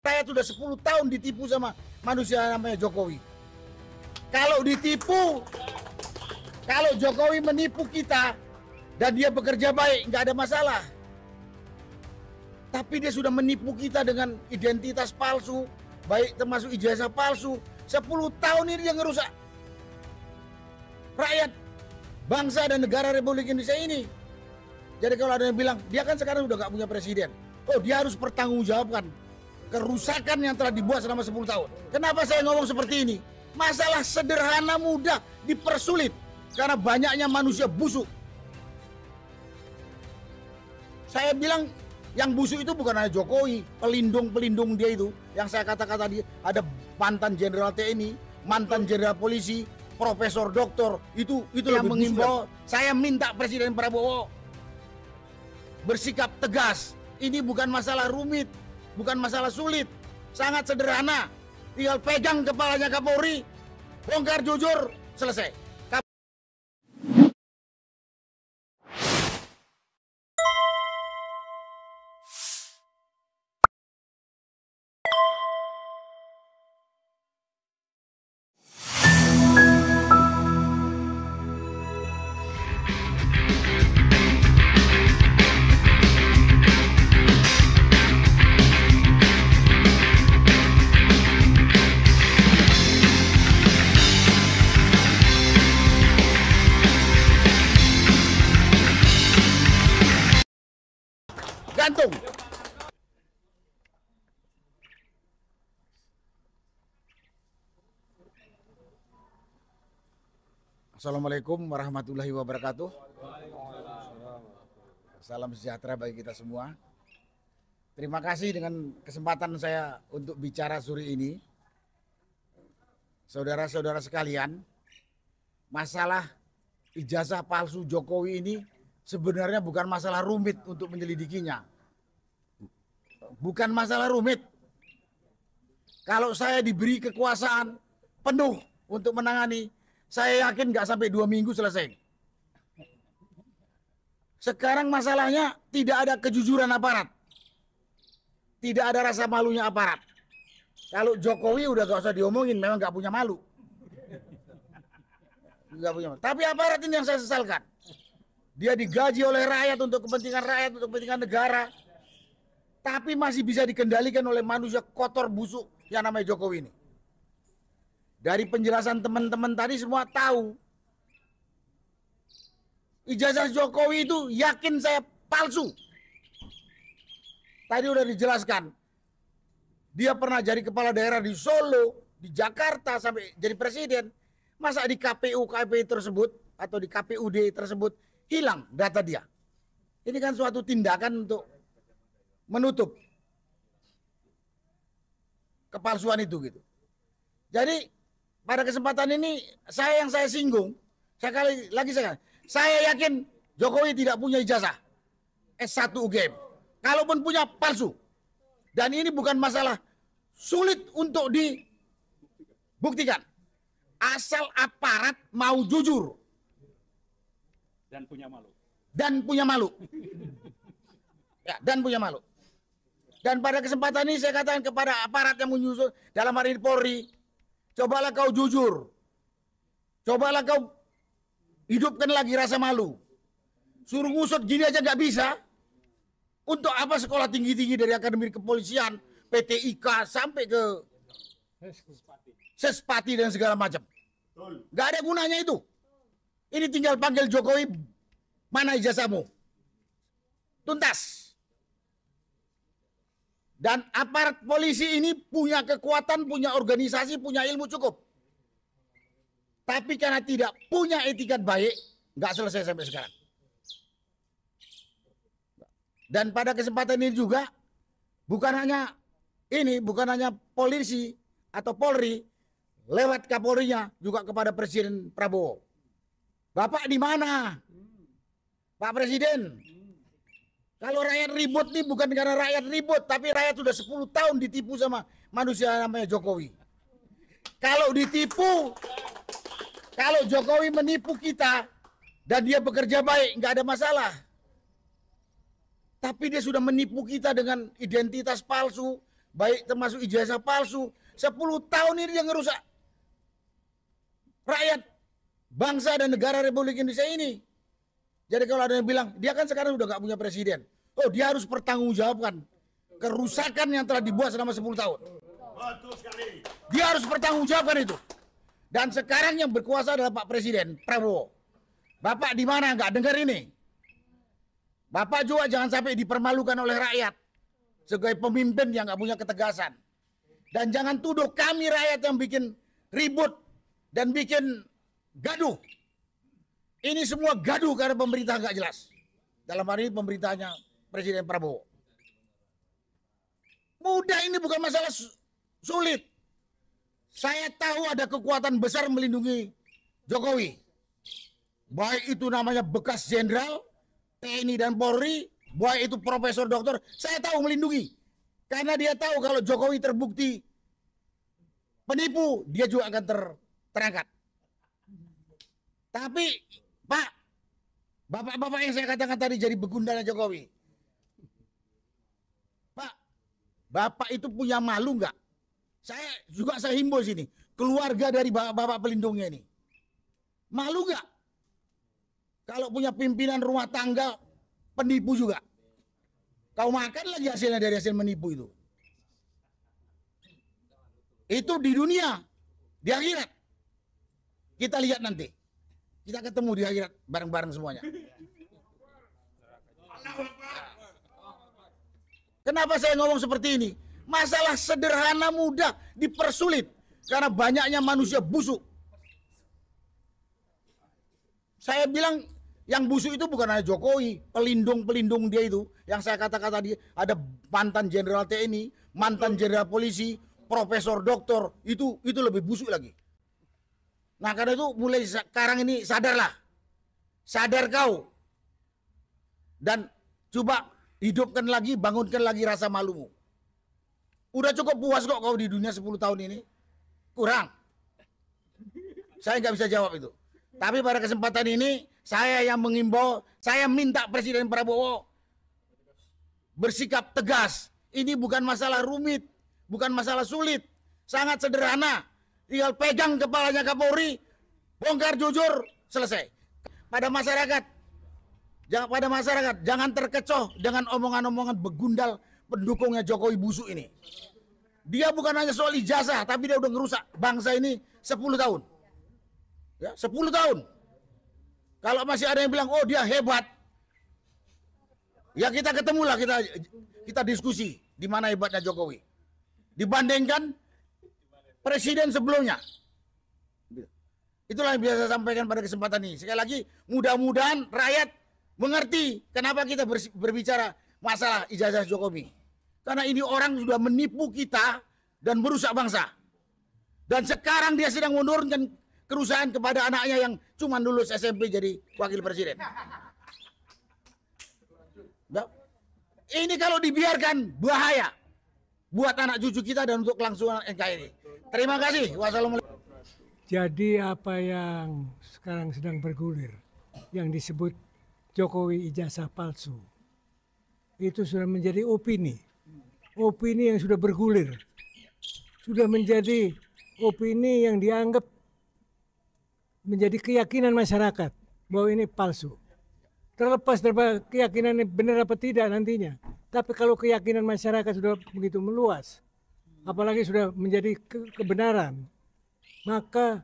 Rakyat sudah 10 tahun ditipu sama manusia namanya Jokowi. Kalau ditipu, kalau Jokowi menipu kita dan dia bekerja baik, nggak ada masalah. Tapi dia sudah menipu kita dengan identitas palsu, baik termasuk ijazah palsu. 10 tahun ini dia ngerusak rakyat, bangsa dan negara Republik Indonesia ini. Jadi kalau ada yang bilang, dia kan sekarang udah gak punya presiden. Oh, dia harus pertanggungjawabkan kerusakan yang telah dibuat selama 10 tahun. Kenapa saya ngomong seperti ini? Masalah sederhana mudah dipersulit karena banyaknya manusia busuk. Saya bilang yang busuk itu bukan hanya Jokowi, pelindung-pelindung dia itu. Yang saya kata-kata dia, ada mantan jenderal TNI, mantan jenderal polisi, profesor doktor, itu yang mengimbau. Saya minta Presiden Prabowo bersikap tegas. Ini bukan masalah rumit, bukan masalah sulit, sangat sederhana. Tinggal pegang kepalanya Kapolri, bongkar jujur, selesai. Gantung. Assalamualaikum warahmatullahi wabarakatuh. Salam sejahtera bagi kita semua. Terima kasih dengan kesempatan saya untuk bicara sore ini. Saudara-saudara sekalian, masalah ijazah palsu Jokowi ini sebenarnya bukan masalah rumit untuk menyelidikinya. Bukan masalah rumit. Kalau saya diberi kekuasaan penuh untuk menangani, saya yakin nggak sampai 2 minggu selesai. Sekarang masalahnya tidak ada kejujuran aparat. Tidak ada rasa malunya aparat. Kalau Jokowi udah gak usah diomongin, memang nggak punya malu. Nggak punya malu. Tapi aparat ini yang saya sesalkan. Dia digaji oleh rakyat untuk kepentingan negara. Tapi masih bisa dikendalikan oleh manusia kotor busuk yang namanya Jokowi ini. Dari penjelasan teman-teman tadi semua tahu. Ijazah Jokowi itu yakin saya palsu. Tadi udah dijelaskan. Dia pernah jadi kepala daerah di Solo, di Jakarta sampai jadi presiden. Masa di KPU tersebut atau di KPUD tersebut hilang data dia? Ini kan suatu tindakan untuk menutup kepalsuan itu gitu. Jadi pada kesempatan ini saya singgung, saya yakin Jokowi tidak punya ijazah S1 UGM. Kalaupun punya, palsu. Dan ini bukan masalah sulit untuk dibuktikan. Asal aparat mau jujur. Dan punya malu. Ya, dan punya malu. Dan pada kesempatan ini saya katakan kepada aparat yang menyusun dalam hari ini Polri, cobalah kau jujur. Cobalah kau hidupkan lagi rasa malu. Suruh ngusut gini aja nggak bisa. Untuk apa sekolah tinggi-tinggi dari Akademi Kepolisian, PT IKA sampai ke Sespati dan segala macam. Nggak ada gunanya itu. Ini tinggal panggil Jokowi, mana ijazahmu? Tuntas. Dan aparat polisi ini punya kekuatan, punya organisasi, punya ilmu cukup. Tapi karena tidak punya etikat baik, nggak selesai sampai sekarang. Dan pada kesempatan ini juga, bukan hanya polisi atau Polri, lewat Kapolrinya juga kepada Presiden Prabowo. Bapak di mana? Pak Presiden. Kalau rakyat ribut nih bukan karena rakyat ribut, tapi rakyat sudah 10 tahun ditipu sama manusia namanya Jokowi. Kalau ditipu, kalau Jokowi menipu kita dan dia bekerja baik, nggak ada masalah. Tapi dia sudah menipu kita dengan identitas palsu, baik termasuk ijazah palsu. 10 tahun ini dia ngerusak rakyat bangsa dan negara Republik Indonesia ini. Jadi kalau ada yang bilang, dia kan sekarang udah gak punya presiden. Oh, dia harus pertanggungjawabkan kerusakan yang telah dibuat selama 10 tahun. Betul sekali. Dia harus pertanggungjawabkan itu. Dan sekarang yang berkuasa adalah Pak Presiden Prabowo. Bapak di mana nggak dengar ini? Bapak juga jangan sampai dipermalukan oleh rakyat sebagai pemimpin yang nggak punya ketegasan. Dan jangan tuduh kami rakyat yang bikin ribut dan bikin gaduh. Ini semua gaduh karena pemerintah nggak jelas. Dalam hari ini pemerintahnya Presiden Prabowo. Mudah, ini bukan masalah sulit. Saya tahu ada kekuatan besar melindungi Jokowi. Baik itu namanya bekas jenderal, TNI dan Polri, baik itu profesor doktor, saya tahu melindungi. Karena dia tahu kalau Jokowi terbukti penipu, dia juga akan terangkat. Tapi, Pak, bapak-bapak yang saya katakan tadi jadi begundalnya Jokowi. Pak, Bapak itu punya malu nggak? Saya himbau sini, keluarga dari bapak pelindungnya ini. Malu nggak? Kalau punya pimpinan rumah tangga penipu juga. Kau makan lagi hasilnya dari hasil menipu itu. Itu di dunia, di akhirat. Kita lihat nanti. Kita ketemu di akhirat bareng-bareng semuanya. Kenapa saya ngomong seperti ini? Masalah sederhana mudah dipersulit karena banyaknya manusia busuk. Saya bilang yang busuk itu bukan hanya Jokowi, pelindung-pelindung dia itu. Yang saya kata-kata dia ada mantan jenderal TNI, mantan jenderal polisi, profesor doktor, itu lebih busuk lagi. Nah, karena itu mulai sekarang ini sadarlah. Sadar kau. Dan coba hidupkan lagi, bangunkan lagi rasa malumu. Udah cukup puas kok kau di dunia 10 tahun ini? Kurang. Saya nggak bisa jawab itu. Tapi pada kesempatan ini, saya yang mengimbau, saya minta Presiden Prabowo bersikap tegas. Ini bukan masalah rumit, bukan masalah sulit. Sangat sederhana. Tinggal pegang kepalanya Kapolri, bongkar jujur, selesai. Pada masyarakat, jangan terkecoh dengan omongan-omongan begundal pendukungnya Jokowi busuk ini. Dia bukan hanya soal ijazah, tapi dia udah ngerusak bangsa ini 10 tahun. Ya, 10 tahun. Kalau masih ada yang bilang, oh dia hebat. Ya kita ketemulah, kita diskusi di mana hebatnya Jokowi. Dibandingkan presiden sebelumnya. Itulah yang biasa saya sampaikan pada kesempatan ini. Sekali lagi, mudah-mudahan rakyat mengerti kenapa kita berbicara masalah ijazah Jokowi. Karena ini orang sudah menipu kita dan merusak bangsa. Dan sekarang dia sedang menurunkan kerusakan kepada anaknya yang cuma lulus SMP jadi wakil presiden. Nah, ini kalau dibiarkan bahaya buat anak cucu kita dan untuk kelangsungan NKRI. Terima kasih. Wassalamualaikum. Jadi apa yang sekarang sedang bergulir, yang disebut Jokowi ijazah palsu, itu sudah menjadi opini yang sudah bergulir, sudah menjadi opini yang dianggap menjadi keyakinan masyarakat bahwa ini palsu. Terlepas dari keyakinan ini benar apa tidak nantinya, tapi kalau keyakinan masyarakat sudah begitu meluas, apalagi sudah menjadi kebenaran, maka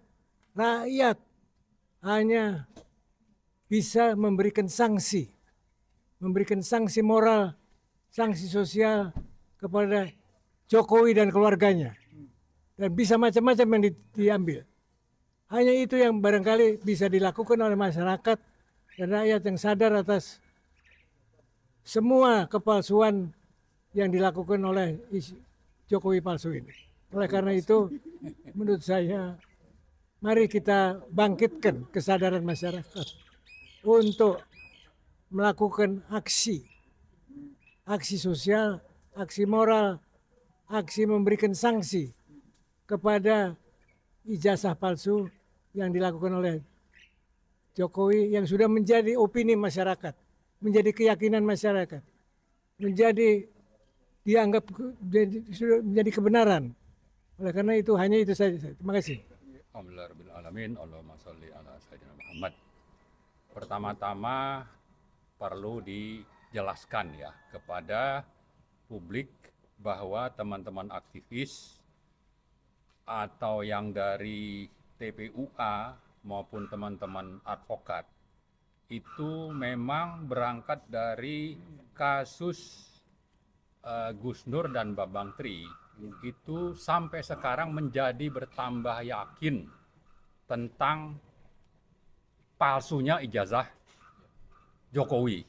rakyat hanya bisa memberikan sanksi moral, sanksi sosial kepada Jokowi dan keluarganya. Dan bisa macam-macam yang diambil. Hanya itu yang barangkali bisa dilakukan oleh masyarakat dan rakyat yang sadar atas semua kepalsuan yang dilakukan oleh Jokowi palsu ini. Oleh karena itu, menurut saya, mari kita bangkitkan kesadaran masyarakat untuk melakukan aksi sosial, aksi moral, aksi memberikan sanksi kepada ijazah palsu yang dilakukan oleh Jokowi yang sudah menjadi opini masyarakat, menjadi keyakinan masyarakat, menjadi dianggap sudah menjadi kebenaran. Oleh karena itu hanya itu saja. Terima kasih. Alhamdulillahirrahmanirrahim. Allahumma sholli ala sayyidina Muhammad. Pertama-tama perlu dijelaskan ya kepada publik bahwa teman-teman aktivis atau yang dari TPUA maupun teman-teman advokat itu memang berangkat dari kasus Gus Nur dan Bambang Tri itu sampai sekarang menjadi bertambah yakin tentang palsunya ijazah Jokowi.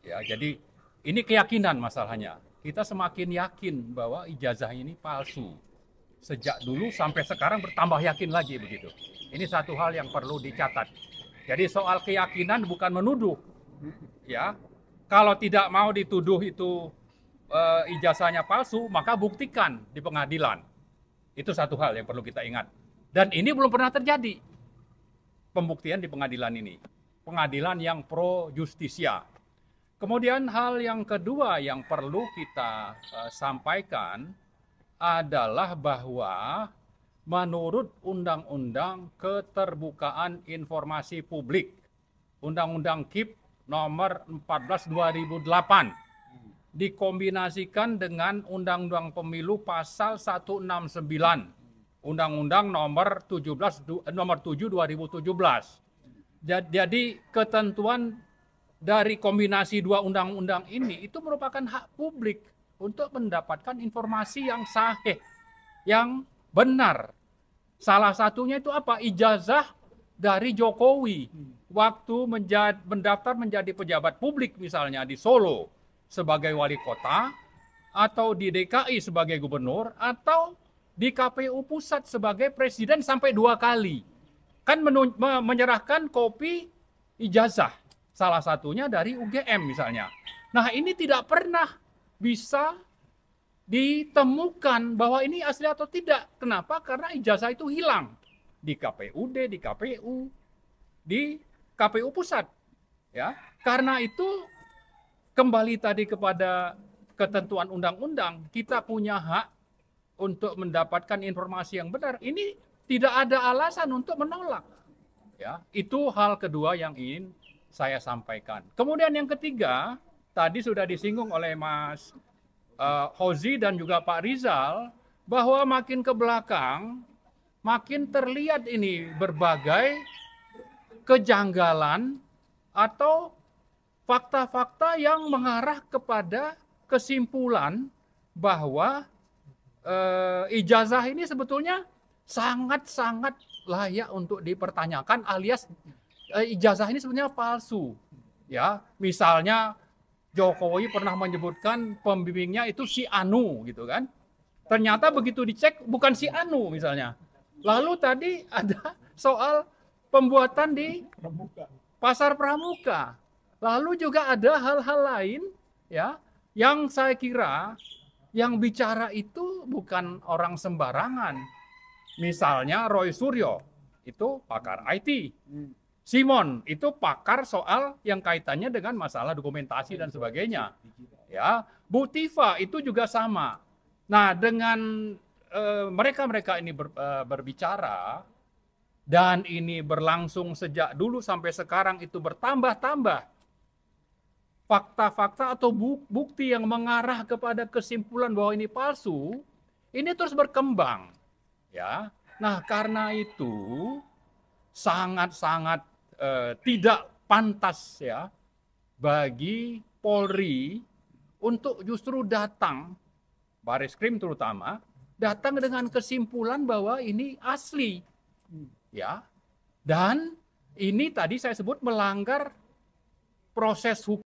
Ya, jadi ini keyakinan masalahnya. Kita semakin yakin bahwa ijazah ini palsu. Sejak dulu sampai sekarang bertambah yakin lagi begitu. Ini satu hal yang perlu dicatat. Jadi soal keyakinan bukan menuduh. Ya. Kalau tidak mau dituduh itu ijazahnya palsu, maka buktikan di pengadilan. Itu satu hal yang perlu kita ingat. Dan ini belum pernah terjadi. Pembuktian di pengadilan ini. Pengadilan yang pro justisia. Kemudian hal yang kedua yang perlu kita sampaikan adalah bahwa menurut Undang-Undang Keterbukaan Informasi Publik, Undang-Undang KIP nomor 14 2008, dikombinasikan dengan Undang-Undang Pemilu pasal 169, Undang-Undang nomor 7 2017. Jadi ketentuan dari kombinasi dua undang-undang ini itu merupakan hak publik untuk mendapatkan informasi yang sahih, yang benar. Salah satunya itu apa? Ijazah dari Jokowi waktu mendaftar menjadi pejabat publik misalnya di Solo sebagai wali kota, atau di DKI sebagai gubernur, atau di KPU pusat sebagai presiden sampai 2 kali. Kan menyerahkan kopi ijazah, salah satunya dari UGM misalnya. Nah ini tidak pernah bisa ditemukan bahwa ini asli atau tidak. Kenapa? Karena ijazah itu hilang di KPUD, di KPU, di KPU pusat. Ya, karena itu kembali tadi kepada ketentuan undang-undang, kita punya hak untuk mendapatkan informasi yang benar. Ini tidak ada alasan untuk menolak. Ya, itu hal kedua yang ingin saya sampaikan. Kemudian yang ketiga, tadi sudah disinggung oleh Mas Hozi dan juga Pak Rizal, bahwa makin ke belakang, makin terlihat ini berbagai kejanggalan atau fakta-fakta yang mengarah kepada kesimpulan bahwa ijazah ini sebetulnya sangat-sangat layak untuk dipertanyakan, alias ijazah ini sebenarnya palsu. Ya, misalnya Jokowi pernah menyebutkan pembimbingnya itu si Anu gitu kan. Ternyata begitu dicek bukan si Anu misalnya. Lalu tadi ada soal pembuatan di Pasar Pramuka. Lalu juga ada hal-hal lain ya yang saya kira yang bicara itu bukan orang sembarangan. Misalnya Roy Suryo itu pakar IT. Simon itu pakar soal yang kaitannya dengan masalah dokumentasi dan sebagainya. Ya, Bu Tifa itu juga sama. Nah, dengan mereka-mereka ini berbicara dan ini berlangsung sejak dulu sampai sekarang itu bertambah-tambah. Fakta-fakta atau bukti yang mengarah kepada kesimpulan bahwa ini palsu, ini terus berkembang. Ya, nah karena itu sangat-sangat tidak pantas ya bagi Polri untuk justru datang, Bareskrim terutama, datang dengan kesimpulan bahwa ini asli, ya, dan ini tadi saya sebut melanggar proses hukum.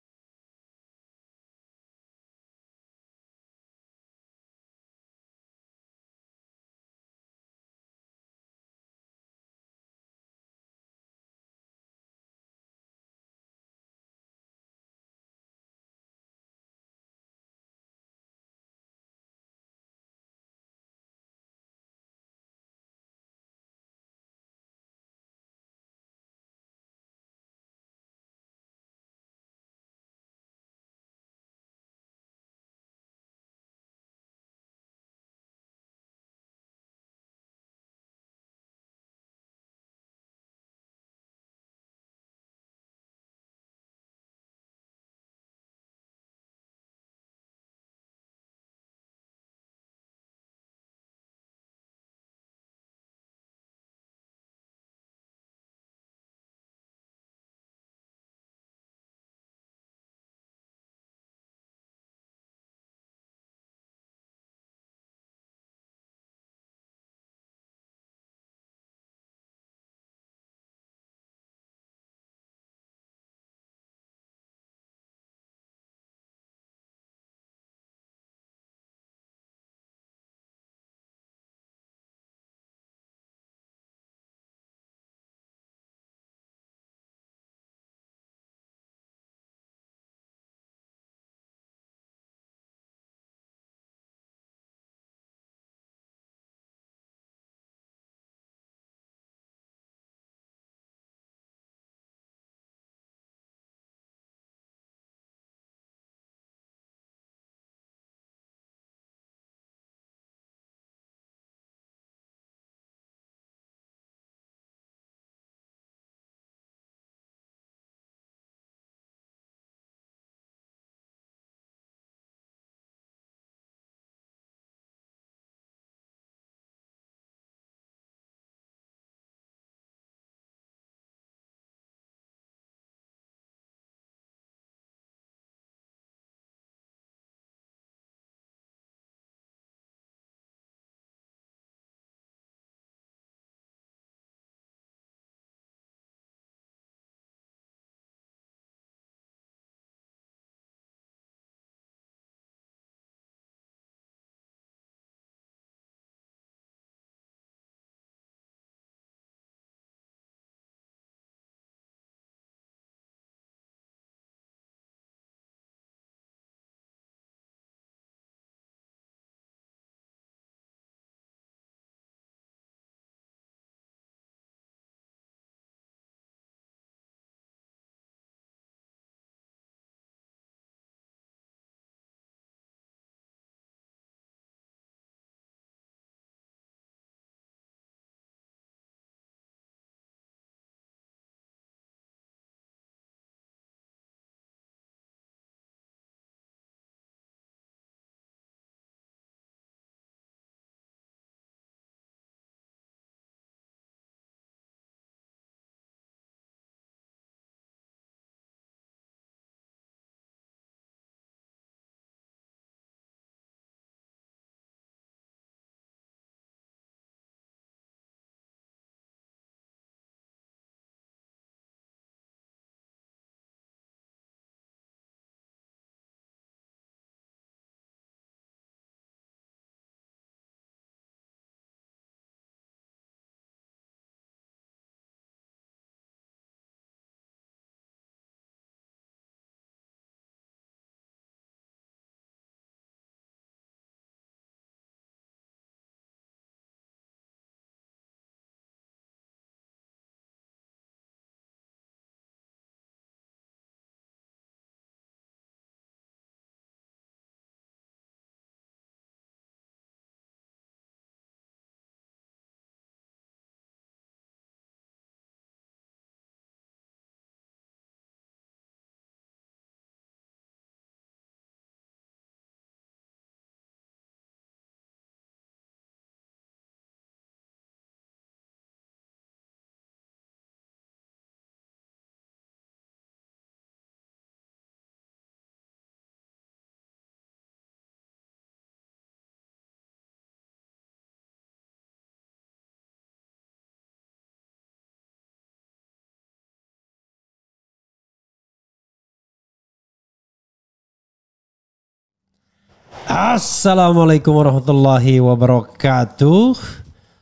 Assalamualaikum warahmatullahi wabarakatuh.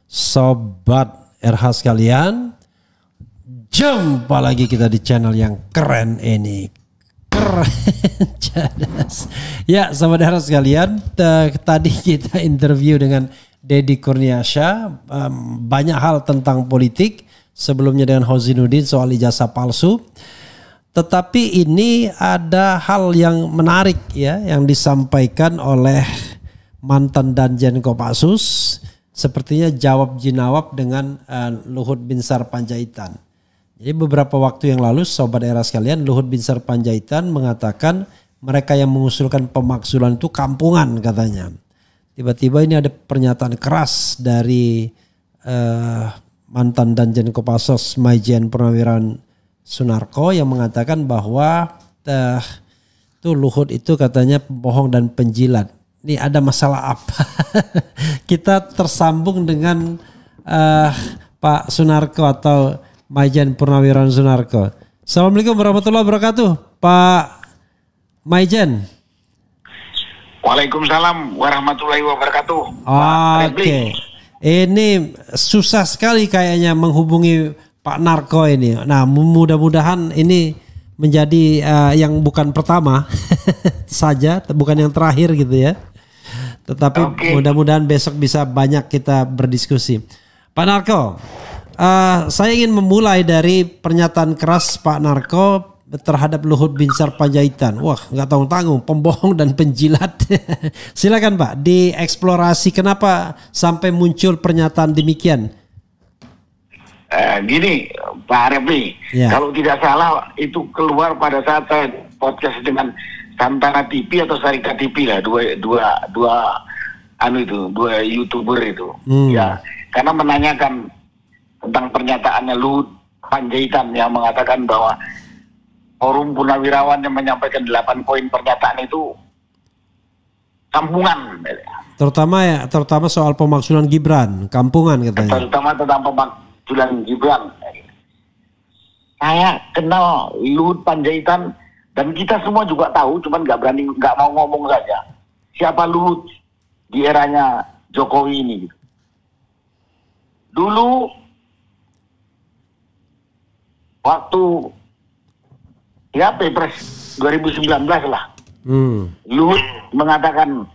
Sobat RH sekalian, jumpa lagi kita di channel yang keren ini. Keren, cerdas. Ya, sobat RH sekalian, tadi kita interview dengan Deddy Kurniasha, banyak hal tentang politik. Sebelumnya dengan Hozinuddin soal ijazah palsu. Tetapi ini ada hal yang menarik ya yang disampaikan oleh mantan Danjen Kopassus, sepertinya jawab jinawab dengan Luhut Binsar Panjaitan. Jadi beberapa waktu yang lalu sobat era sekalian, Luhut Binsar Panjaitan mengatakan mereka yang mengusulkan pemakzulan itu kampungan katanya. Tiba-tiba ini ada pernyataan keras dari mantan Danjen Kopassus Maijen Purnawirawan Sunarko yang mengatakan bahwa tuh Luhut itu katanya pembohong dan penjilat. Ini ada masalah apa? Kita tersambung dengan Pak Sunarko atau Maijen Purnawirawan Sunarko. Assalamualaikum warahmatullahi wabarakatuh, Pak Maijen. Waalaikumsalam warahmatullahi wabarakatuh. Oke. Ini susah sekali kayaknya menghubungi Pak Narko ini. Nah, mudah-mudahan ini menjadi yang bukan pertama saja, bukan yang terakhir gitu ya. Tetapi mudah-mudahan besok bisa banyak kita berdiskusi. Pak Narko, saya ingin memulai dari pernyataan keras Pak Narko terhadap Luhut Binsar Panjaitan. Wah, nggak tanggung-tanggung, pembohong dan penjilat. Silakan Pak, dieksplorasi kenapa sampai muncul pernyataan demikian. Gini Pak Refli, kalau tidak salah itu keluar pada saat saya podcast dengan Santana TV atau Sarika TV lah, dua YouTuber itu. Ya, karena menanyakan tentang pernyataannya Luhut Panjaitan yang mengatakan bahwa Forum Purnawirawan yang menyampaikan 8 poin pernyataan itu kampungan. Terutama soal pemakzulan Gibran, kampungan katanya. Terutama tentang pemakzulan Gibran. Saya kenal Luhut Panjaitan dan kita semua juga tahu, cuman nggak mau ngomong saja. Siapa Luhut di eranya Jokowi ini? Dulu waktu ya Pilpres 2019 lah, Luhut mengatakan,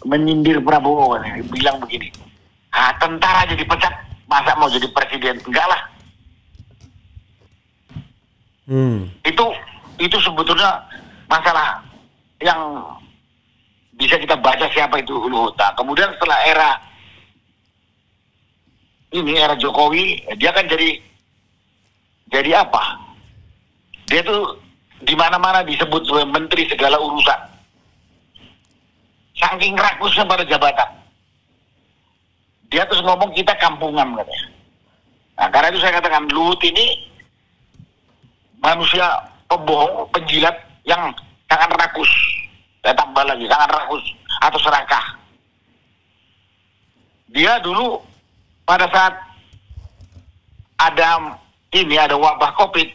menyindir Prabowo, bilang begini, tentara jadi pecat, masa mau jadi presiden? Enggak lah. Itu sebetulnya masalah yang bisa kita baca siapa itu Luhut. Nah, kemudian setelah era Jokowi, dia kan jadi apa? Dia tuh di mana-mana disebut sebagai menteri segala urusan. Saking rakusnya pada jabatan. Dia terus ngomong kita kampungan katanya. Nah, karena itu saya katakan Luhut ini manusia pembohong, penjilat yang sangat rakus. Saya tambah lagi, sangat rakus atau serakah. Dia dulu pada saat ada wabah COVID,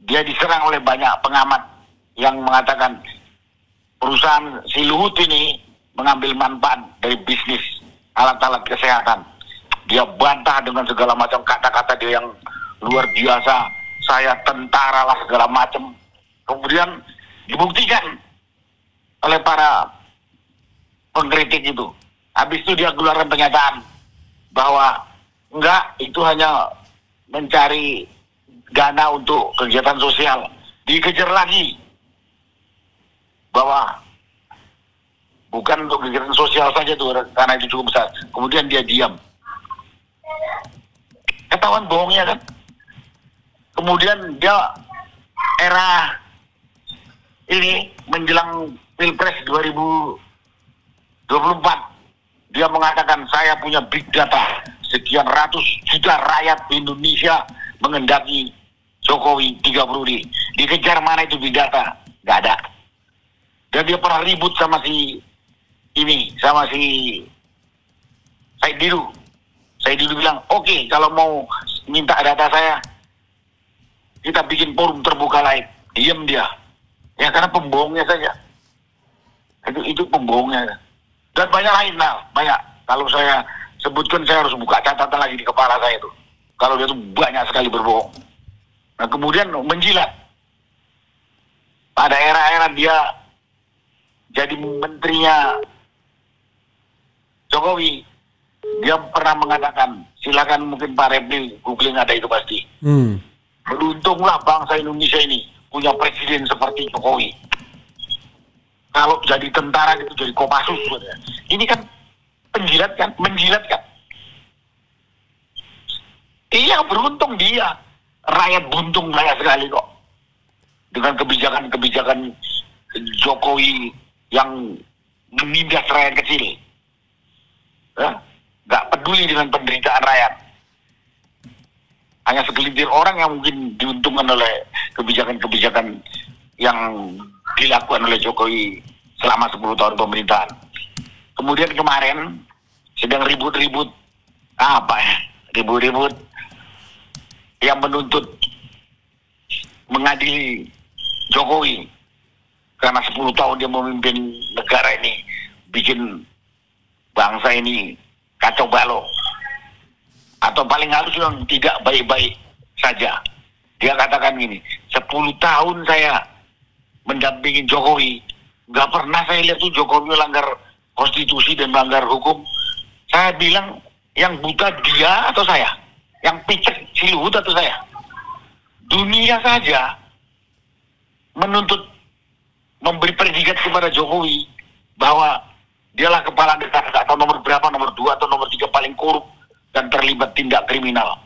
dia diserang oleh banyak pengamat yang mengatakan perusahaan si Luhut ini mengambil manfaat dari bisnis alat-alat kesehatan. Dia bantah dengan segala macam kata-kata dia yang luar biasa. Saya tentara lah segala macam. Kemudian dibuktikan oleh para pengkritik itu. Habis itu dia keluarkan pernyataan bahwa enggak, itu hanya mencari dana untuk kegiatan sosial. Dikejar lagi bahwa bukan untuk kegiatan sosial saja tuh, karena itu cukup besar. Kemudian dia diam. Ketahuan bohongnya kan. Kemudian dia era ini menjelang Pilpres 2024, dia mengatakan saya punya big data, sekian ratus juta rakyat Indonesia mengendaki Jokowi 3 periode. Dikejar mana itu big data? Nggak ada. Dan dia pernah ribut sama si Said Didu. Said Didu bilang, oke, kalau mau minta data saya, kita bikin forum terbuka lain. Diam dia. Ya karena pembohongnya saja. Itu pembohongnya. Dan banyak lain lah, banyak. Kalau saya sebutkan saya harus buka catatan lagi di kepala saya itu. Kalau dia tuh banyak sekali berbohong. Nah kemudian menjilat. Pada era-era dia jadi menterinya Jokowi, dia pernah mengatakan, silakan mungkin Pak Repli googling ada itu pasti. Beruntunglah bangsa Indonesia ini punya presiden seperti Jokowi. Kalau jadi tentara itu jadi Kopassus. Ini kan penjilat kan, menjilat kan. Iya beruntung dia. Rakyat buntung banyak sekali kok. Dengan kebijakan-kebijakan Jokowi yang menindas rakyat kecil. Gak peduli dengan penderitaan rakyat. Hanya segelintir orang yang mungkin diuntungkan oleh kebijakan-kebijakan yang dilakukan oleh Jokowi selama 10 tahun pemerintahan. Kemudian kemarin sedang ribut-ribut ribut-ribut yang menuntut mengadili Jokowi karena 10 tahun dia memimpin negara ini, bikin bangsa ini kacau balau, atau paling halus yang tidak baik-baik saja. Dia katakan gini, 10 tahun saya mendampingi Jokowi, nggak pernah saya lihat tuh Jokowi melanggar konstitusi dan melanggar hukum. Saya bilang yang buta dia atau saya, yang picek si Luhut atau saya. Dunia saja menuntut, memberi predikat kepada Jokowi bahwa dialah kepala negara atau nomor berapa, nomor 2 atau nomor 3 paling korup dan terlibat tindak kriminal.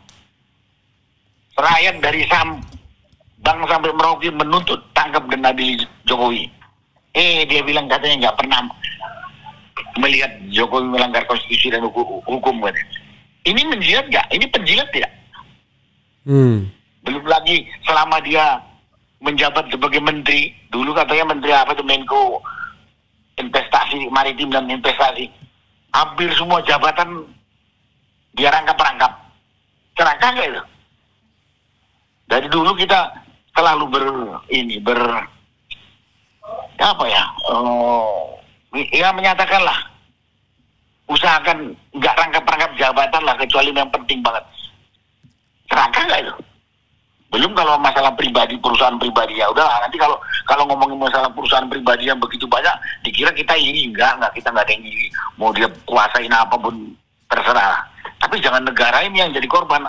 Rakyat dari Sabang sampai Merauke menuntut tangkap dan adili Jokowi. Dia bilang katanya nggak pernah melihat Jokowi melanggar konstitusi dan hukum. Ini menjilat nggak? Ini penjilat tidak? Belum lagi selama dia menjabat sebagai menteri, dulu katanya menteri apa itu, Menko Investasi, Maritim dan Investasi. Hampir semua jabatan dia rangkap-rangkap. Celaka nggak itu? Dari dulu kita selalu menyatakanlah, usahakan nggak rangkap-rangkap jabatan lah, kecuali yang penting banget. Celaka nggak itu? Belum kalau masalah pribadi, perusahaan pribadi, ya udah nanti kalau ngomongin masalah perusahaan pribadi yang begitu banyak, dikira kita iri. Enggak, kita nggak ada yang iri. Mau dia kuasain apapun terserah. Tapi jangan negara ini yang jadi korban.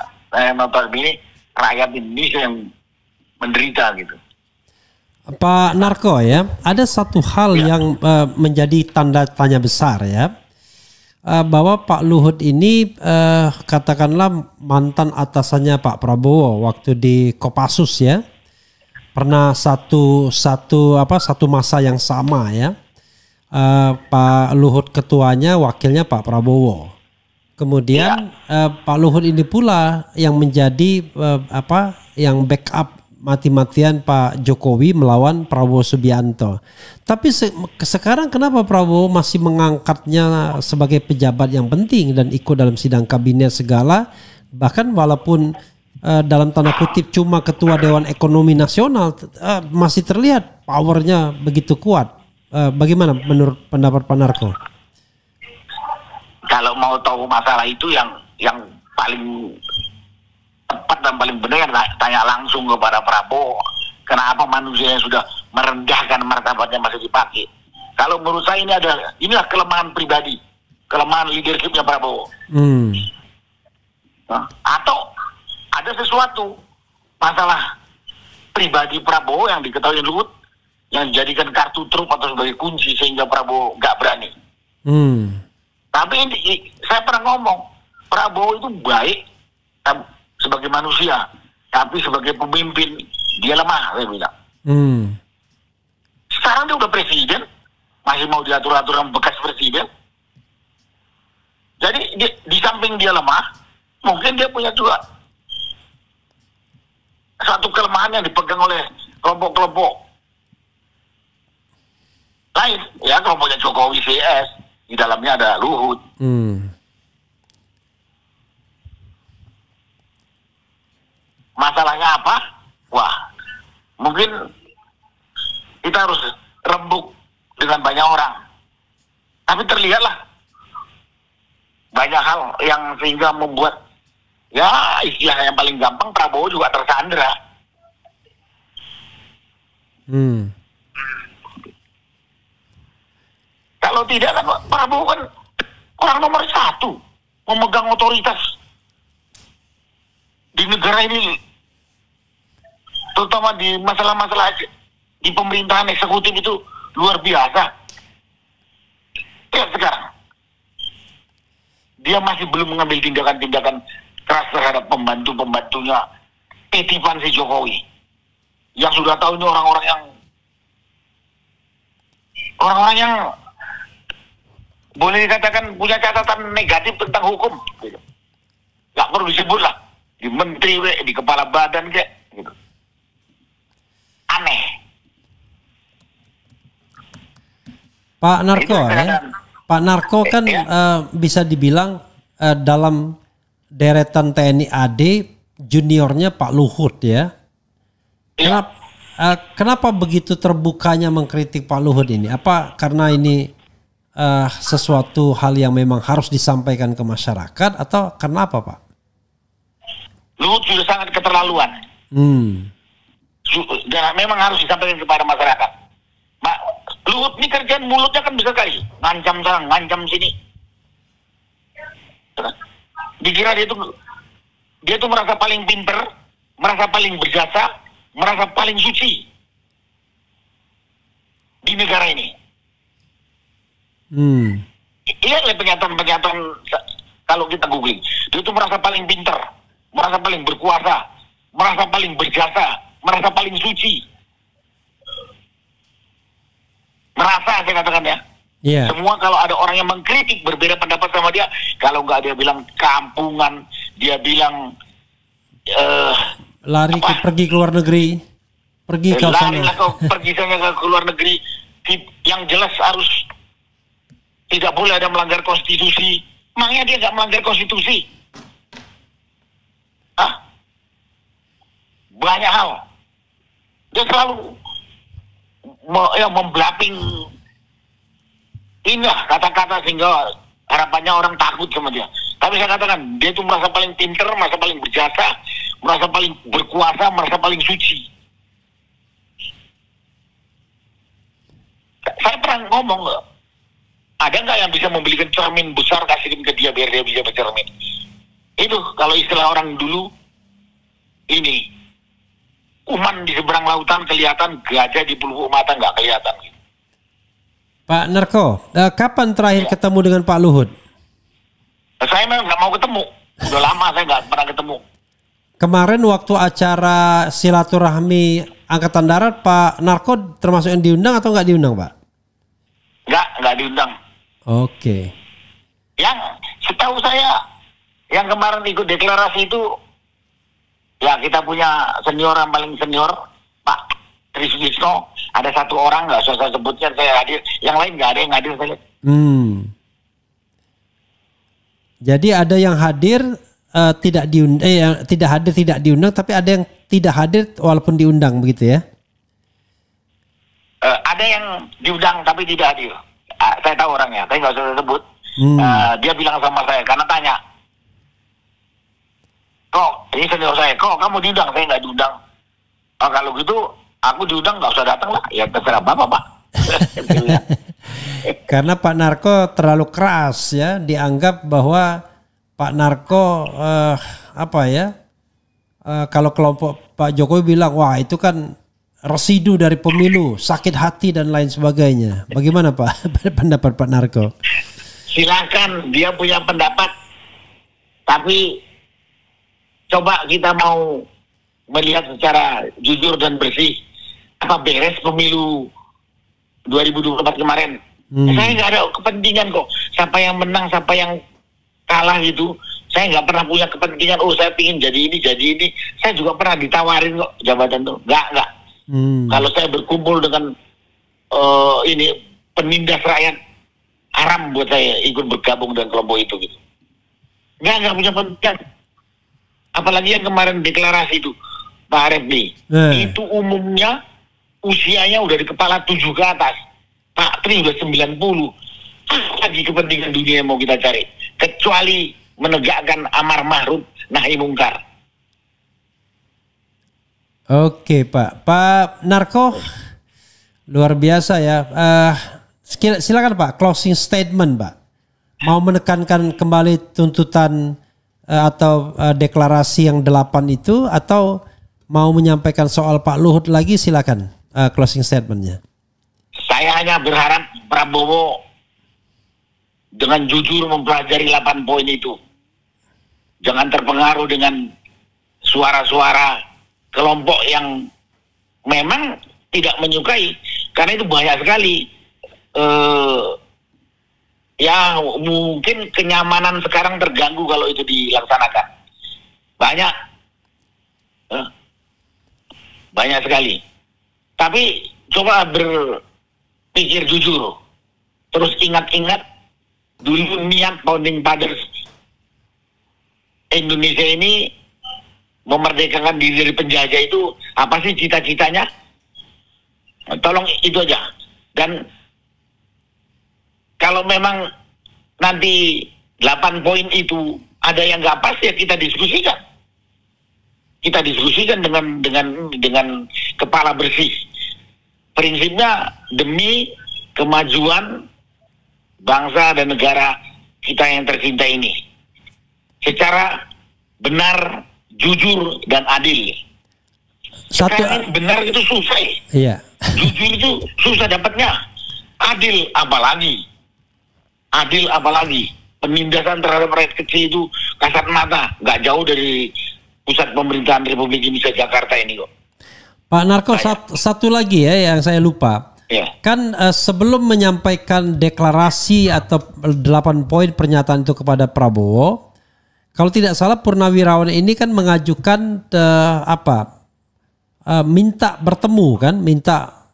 Notabene rakyat Indonesia yang menderita gitu. Pak Narko ya, ada satu hal yang menjadi tanda tanya besar ya. Bahwa Pak Luhut ini katakanlah mantan atasannya Pak Prabowo waktu di Kopassus ya, pernah satu masa yang sama ya. Pak Luhut ketuanya, wakilnya Pak Prabowo. Kemudian Pak Luhut ini pula yang menjadi yang backup mati-matian Pak Jokowi melawan Prabowo Subianto. Tapi sekarang kenapa Prabowo masih mengangkatnya sebagai pejabat yang penting dan ikut dalam sidang kabinet segala, bahkan walaupun dalam tanda kutip cuma ketua Dewan Ekonomi Nasional, masih terlihat powernya begitu kuat. Bagaimana menurut pendapat Pak Narko? Kalau mau tahu masalah itu yang paling tepat dan paling benar, tanya langsung kepada Prabowo. Kenapa manusia yang sudah merendahkan martabatnya masih dipakai? Kalau menurut saya inilah kelemahan pribadi, kelemahan leadershipnya Prabowo. Atau ada sesuatu masalah pribadi Prabowo yang diketahui Luhut yang dijadikan kartu truf atau sebagai kunci sehingga Prabowo nggak berani. Tapi saya pernah ngomong, Prabowo itu baik sebagai manusia, tapi sebagai pemimpin dia lemah, saya bilang. Sekarang dia udah presiden, masih mau diatur-aturan bekas presiden. Jadi di samping dia lemah, mungkin dia punya juga satu kelemahan yang dipegang oleh kelompok-kelompok lain, ya kelompoknya Jokowi CS, di dalamnya ada Luhut. Masalahnya apa? Wah, mungkin kita harus rembuk dengan banyak orang. Tapi terlihatlah banyak hal yang sehingga membuat, ya istilah yang paling gampang, Prabowo juga tersandra. Kalau tidak kan Prabowo kan orang nomor 1, memegang otoritas di negara ini, terutama di masalah-masalah di pemerintahan eksekutif itu luar biasa. Lihat sekarang, dia masih belum mengambil tindakan-tindakan keras terhadap pembantu-pembantunya, titipan si Jokowi, yang sudah tahu ini orang-orang yang boleh dikatakan punya catatan negatif tentang hukum, gitu. Gak perlu disebut lah, di menteri, di kepala badan kayak gitu. Aneh. Pak Narko ya, Pak Narko kan bisa dibilang dalam deretan TNI AD juniornya Pak Luhut ya. Kenapa begitu terbukanya mengkritik Pak Luhut ini? Apa karena ini sesuatu hal yang memang harus disampaikan ke masyarakat atau karena apa, Pak? Luhut sudah sangat keterlaluan. Dan memang harus disampaikan kepada masyarakat. Luhut ini kerjaan mulutnya kan bisa kali, ngancam sana, ngancam sini. Dikira dia tuh merasa paling pinter, merasa paling berjasa, merasa paling suci di negara ini. Lihatlah pernyataan-pernyataan kalau kita googling, dia tuh merasa paling pinter, merasa paling berkuasa, merasa paling berjasa, merasa paling suci. Merasa, saya katakan ya. Yeah. Semua kalau ada orang yang mengkritik berbeda pendapat sama dia, kalau nggak dia bilang kampungan, dia bilang pergi ke luar negeri, pergi ke sana. Larilah kau pergi sana ke luar negeri. Yang jelas harus tidak boleh ada melanggar konstitusi. Makanya dia nggak melanggar konstitusi. Banyak hal. Dia selalu memblapping indah kata-kata sehingga harapannya orang takut sama dia. Tapi saya katakan, dia tuh merasa paling pinter, merasa paling berjasa, merasa paling berkuasa, merasa paling suci. Saya pernah ngomong, ada nggak yang bisa membelikan cermin besar kasihin ke dia biar dia bisa bercermin? Itu kalau istilah orang dulu, ini kuman di seberang lautan kelihatan, gajah di pelupuk mata nggak kelihatan. Pak Narko, kapan terakhir ketemu dengan Pak Luhut? Saya memang nggak mau ketemu. Udah lama saya nggak pernah ketemu. Kemarin waktu acara silaturahmi Angkatan Darat, Pak Narko termasuk yang diundang atau nggak diundang, Pak? Nggak diundang. Oke. Yang setahu saya, yang kemarin ikut deklarasi itu, ya kita punya senior yang paling senior, Pak Triswisno. Ada satu orang, nggak usah saya sebutnya, saya hadir. Yang lain nggak ada yang hadir saya. Jadi ada yang hadir tidak diundang, tidak hadir tidak diundang, tapi ada yang tidak hadir walaupun diundang begitu ya? Ada yang diundang tapi tidak hadir. Saya tahu orangnya, tapi nggak usah saya sebut. Dia bilang sama saya karena tanya, kok ini senior saya, kok kamu diundang? Saya nggak diundang. Kalau gitu aku diundang nggak usah datang lah. Ya terserah Bapak, Pak. Karena Pak Narko terlalu keras ya, dianggap bahwa Pak Narko kalau kelompok Pak Jokowi bilang wah itu kan residu dari pemilu, sakit hati dan lain sebagainya. Bagaimana Pak pendapat Pak Narko? Silakan dia punya pendapat, tapi coba kita mau melihat secara jujur dan bersih, apa beres pemilu 2024 kemarin? Saya nggak ada kepentingan kok. Siapa yang menang, siapa yang kalah itu, saya nggak pernah punya kepentingan. Oh saya pingin jadi ini, jadi ini. Saya juga pernah ditawarin kok jabatan tuh. Nggak. Kalau saya berkumpul dengan ini penindas rakyat, haram buat saya ikut bergabung dengan kelompok itu gitu. Nggak punya kepentingan. Apalagi yang kemarin deklarasi itu, Pak Refli, itu umumnya usianya udah di kepala 7 ke atas. Pak Tri udah 90. Lagi kepentingan dunia yang mau kita cari. Kecuali menegakkan amar ma'ruf nahi mungkar. Oke Pak. Pak Narko, luar biasa ya. Silakan Pak, closing statement Pak. Mau menekankan kembali tuntutan atau deklarasi yang 8 itu, atau mau menyampaikan soal Pak Luhut lagi, silakan closing statementnya. Saya hanya berharap Prabowo dengan jujur mempelajari 8 poin itu. Jangan terpengaruh dengan suara-suara kelompok yang memang tidak menyukai, karena itu banyak sekali. Ya mungkin kenyamanan sekarang terganggu kalau itu dilaksanakan. Banyak sekali. Tapi coba berpikir jujur. Terus ingat-ingat dulu niat Founding Fathers Indonesia ini memerdekakan diri dari penjajah itu apa sih cita-citanya? Tolong itu aja. Dan kalau memang nanti 8 poin itu ada yang nggak pas, ya kita diskusikan. Kita diskusikan dengan kepala bersih. Prinsipnya demi kemajuan bangsa dan negara kita yang tercinta ini. Secara benar, jujur, dan adil. Sekarang benar itu susah. Iya. Jujur itu susah dapatnya. Adil apalagi. Penindasan terhadap rakyat kecil itu kasat mata. Nggak jauh dari pusat pemerintahan Republik Indonesia Jakarta ini kok. Pak Narko, satu lagi ya yang saya lupa. Ya. Kan sebelum menyampaikan deklarasi atau 8 poin pernyataan itu kepada Prabowo, kalau tidak salah Purnawirawan ini kan mengajukan minta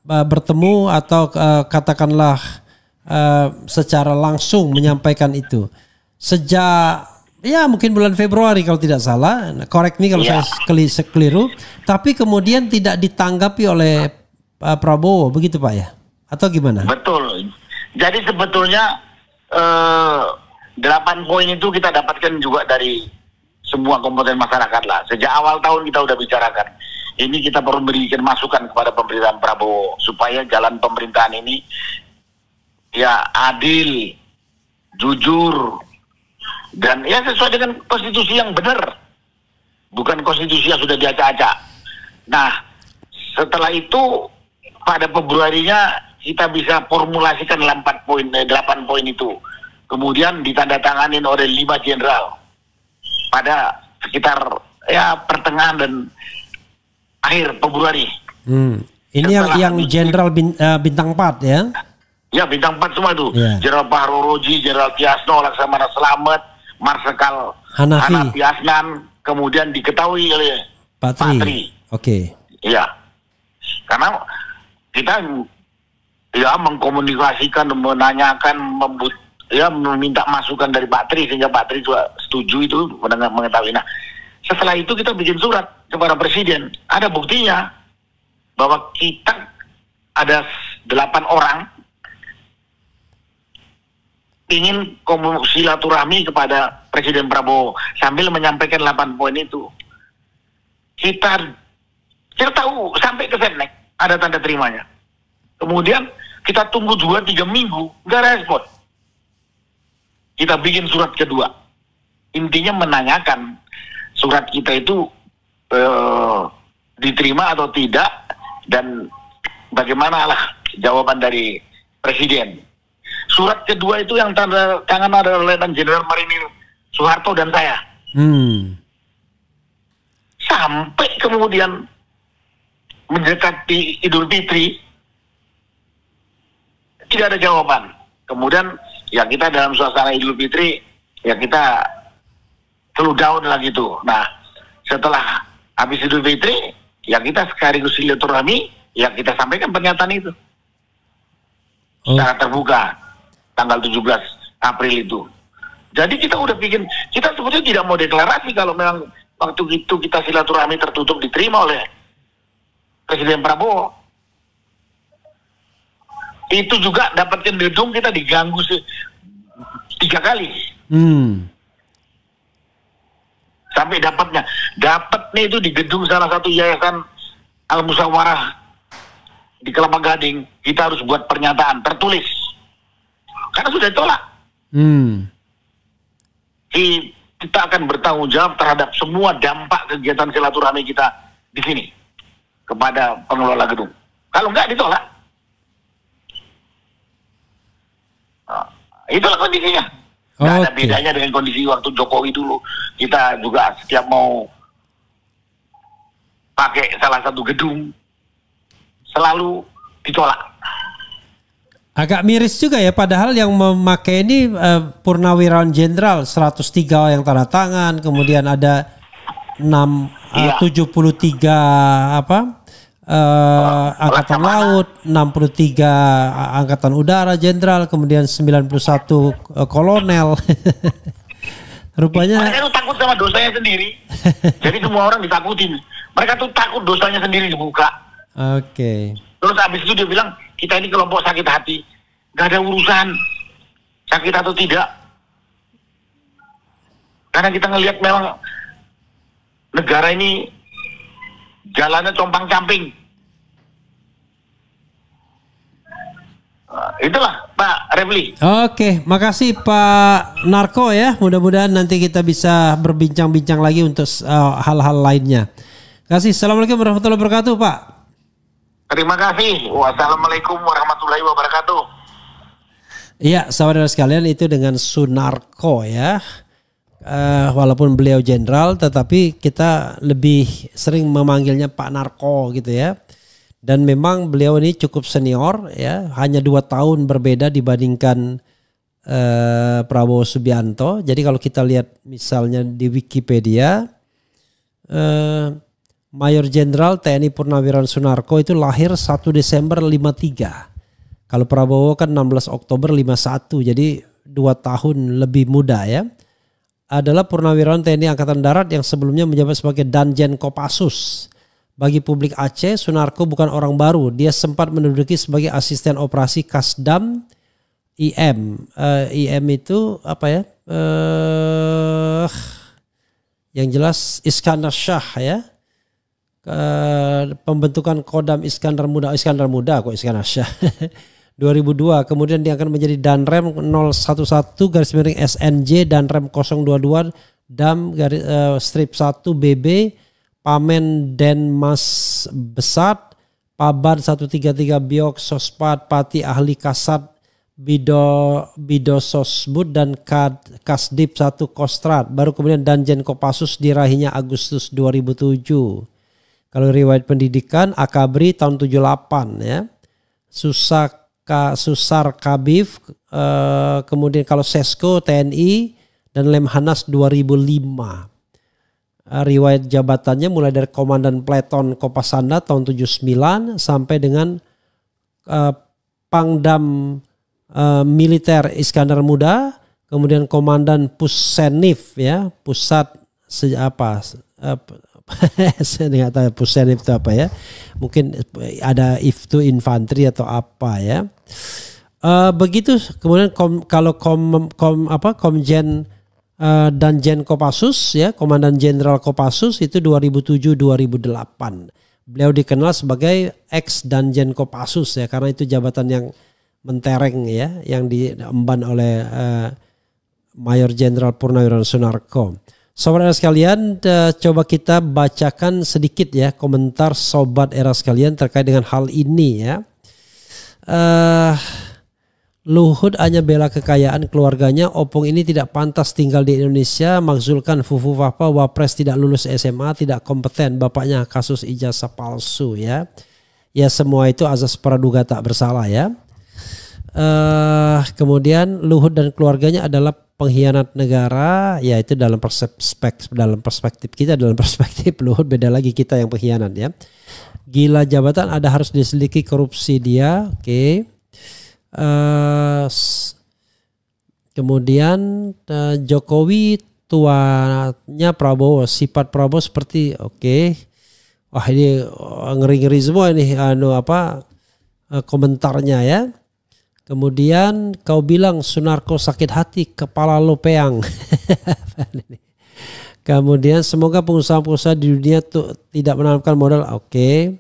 bertemu atau katakanlah secara langsung menyampaikan itu. Sejak ya mungkin bulan Februari kalau tidak salah, correct me kalau saya keliru, tapi kemudian tidak ditanggapi oleh Prabowo, begitu Pak ya? Atau gimana? Betul. Jadi sebetulnya 8 poin itu kita dapatkan juga dari semua komponen masyarakat lah. Sejak awal tahun kita udah bicarakan. Ini kita perlu memberikan masukan kepada pemerintahan Prabowo supaya jalan pemerintahan ini ya adil, jujur, dan ya sesuai dengan konstitusi yang benar. Bukan konstitusi yang sudah diacak-acak. Nah, setelah itu pada Februarinya kita bisa formulasikan 8 poin itu. Kemudian ditandatanganin oleh 5 jenderal pada sekitar ya pertengahan dan akhir Februari. Ini yang jenderal bintang 4 ya? Ya, bintang 4 semua itu. Jenderal Bahru Roji, Jenderal Tiasno, Laksamana Selamat, Marsikal Hanafi Asnan, kemudian diketahui oleh Pak Tri. Oke. Iya. Karena kita ya mengkomunikasikan, menanyakan, meminta masukan dari Pak Tri sehingga Pak Tri juga setuju itu mengetahui. Nah, setelah itu kita bikin surat kepada Presiden. Ada buktinya bahwa kita ada 8 orang ingin silaturahmi kepada Presiden Prabowo sambil menyampaikan 8 poin itu. Kita tahu sampai ke Sennek ada tanda terimanya. Kemudian kita tunggu 2-3 minggu nggak respon. Kita bikin surat kedua. Intinya menanyakan surat kita itu diterima atau tidak dan bagaimana lah jawaban dari Presiden. Surat kedua itu yang tanda tangan adalah Letnan Jenderal Marinir Soeharto dan saya. Sampai kemudian mendekati Idul Fitri tidak ada jawaban. Kemudian ya kita dalam suasana Idul Fitri ya kita slow down lah gitu. Nah, setelah habis Idul Fitri ya kita sekaligus silaturahmi, ya kita sampaikan pernyataan itu secara terbuka tanggal 17 April itu. Jadi kita udah bikin, kita sebetulnya tidak mau deklarasi kalau memang waktu itu kita silaturahmi tertutup diterima oleh Presiden Prabowo. Itu juga dapetin gedung kita diganggu 3 kali. Sampai dapatnya itu di gedung salah satu yayasan Al Musawarah di Kelapa Gading. Kita harus buat pernyataan tertulis karena sudah ditolak. Kita akan bertanggung jawab terhadap semua dampak kegiatan silaturahmi kita di sini kepada pengelola gedung. Kalau enggak ditolak. Nah, itulah kondisinya. Nggak ada bedanya dengan kondisi waktu Jokowi dulu. Kita juga setiap mau pakai salah satu gedung selalu ditolak. Agak miris juga ya, padahal yang memakai ini Purnawirawan Jenderal 103 yang tanda tangan, kemudian ada 73 Angkatan Laut, 63 Angkatan Udara Jenderal, kemudian 91 Kolonel. Rupanya mereka tuh takut sama dosanya sendiri. Jadi semua orang ditakutin. Mereka tuh takut dosanya sendiri dibuka. Oke. Terus habis itu dia bilang, kita ini kelompok sakit hati. Gak ada urusan sakit atau tidak. Karena kita ngelihat memang negara ini jalannya compang-camping. Itulah Pak Refli. Oke, makasih Pak Narko ya. Mudah-mudahan nanti kita bisa berbincang-bincang lagi untuk hal-hal lainnya. Kasih. Assalamualaikum warahmatullahi wabarakatuh Pak. Terima kasih. Wassalamualaikum warahmatullahi wabarakatuh. Iya, saudara sekalian, itu dengan Sunarko ya. Walaupun beliau jenderal, tetapi kita lebih sering memanggilnya Pak Narko gitu ya. Dan memang beliau ini cukup senior ya, hanya 2 tahun berbeda dibandingkan Prabowo Subianto. Jadi kalau kita lihat misalnya di Wikipedia, Mayor Jenderal TNI Purnawirawan Sunarko itu lahir 1 Desember 53. Kalau Prabowo kan 16 Oktober 51, jadi 2 tahun lebih muda ya. Adalah Purnawirawan TNI Angkatan Darat yang sebelumnya menjabat sebagai Danjen Kopassus. Bagi publik Aceh, Sunarko bukan orang baru. Dia sempat menduduki sebagai asisten operasi Kasdam IM. IM itu apa ya? Yang jelas Iskandar Shah ya. Pembentukan Kodam Iskandar Muda kok Iskandar Shah. 2002, kemudian dia akan menjadi Danrem 011 garis miring SNJ, Danrem 022 Dam strip 1 BB, Pamen Denmas Besat, Paban 133 Biok Sospat, Pati Ahli Kasat Bido Sosbud, dan Kasdip 1 Kostrat. Baru kemudian Danjen Kopassus dirahinya Agustus 2007. Kalau riwayat pendidikan, Akabri tahun 78 ya. Susar Kabif, kemudian kalau Sesko TNI, dan Lemhanas 2005. Riwayat jabatannya mulai dari Komandan Pleton Kopasanda tahun 79 sampai dengan Pangdam Militer Iskandar Muda, kemudian Komandan Pusenif ya, pusat saya nggak tahu Pusenif itu apa ya, mungkin ada itu infanteri atau apa ya. Begitu. Kemudian Komjen Danjen Kopassus ya, Komandan Jenderal Kopassus itu 2007-2008. Beliau dikenal sebagai ex Danjen Kopassus ya, karena itu jabatan yang mentereng ya, yang diemban oleh Mayor Jenderal Purnawirawan Sunarko. Sobat era sekalian, coba kita bacakan sedikit ya komentar sobat era sekalian terkait dengan hal ini ya. Luhut hanya bela kekayaan keluarganya, Opung ini tidak pantas tinggal di Indonesia, makzulkan Fufu Papa, Wapres tidak lulus SMA, tidak kompeten, bapaknya kasus ijazah palsu ya. Ya semua itu azas praduga tak bersalah ya. Kemudian Luhut dan keluarganya adalah pengkhianat negara, ya itu dalam perspektif kita, dalam perspektif Luhut beda lagi, kita yang pengkhianat ya. Gila jabatan, ada harus diselidiki korupsi dia, oke. Kemudian Jokowi tuanya Prabowo, sifat Prabowo seperti oke. Wah ini ngeri-ngeri semua ini komentarnya ya. Kemudian kau bilang Sunarko sakit hati, kepala lo peang. Kemudian semoga pengusaha-pengusaha di dunia tuh tidak menanamkan modal. Oke.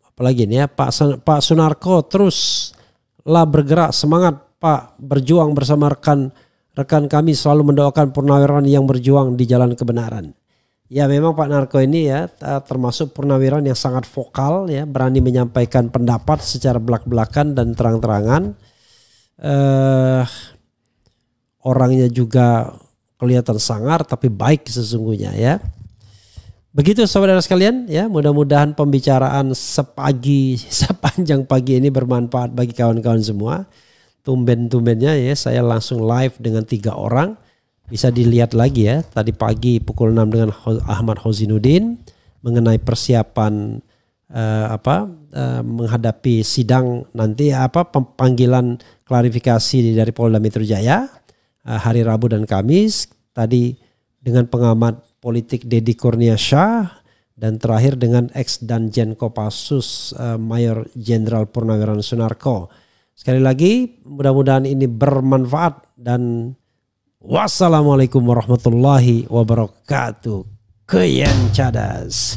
Apalagi nih ya, Pak Sunarko teruslah bergerak, semangat Pak, berjuang bersama rekan kami, selalu mendoakan purnawirawan yang berjuang di jalan kebenaran. Ya memang Pak Narko ini ya termasuk purnawirawan yang sangat vokal ya, berani menyampaikan pendapat secara belak-belakan dan terang-terangan. Orangnya juga kelihatan sangar tapi baik sesungguhnya ya. Begitu saudara sekalian ya, mudah-mudahan pembicaraan sepanjang pagi ini bermanfaat bagi kawan-kawan semua. Tumben-tumbennya ya saya langsung live dengan 3 orang. Bisa dilihat lagi ya, tadi pagi pukul 6 dengan Ahmad Hozinuddin mengenai persiapan menghadapi sidang nanti panggilan klarifikasi dari Polda Metro Jaya hari Rabu dan Kamis. Tadi dengan pengamat politik Deddy Kurniasyah dan terakhir dengan ex Danjen Kopassus Mayor Jenderal Purnawirawan Sunarko. Sekali lagi mudah-mudahan ini bermanfaat dan wassalamualaikum warahmatullahi wabarakatuh. Keyen cadas.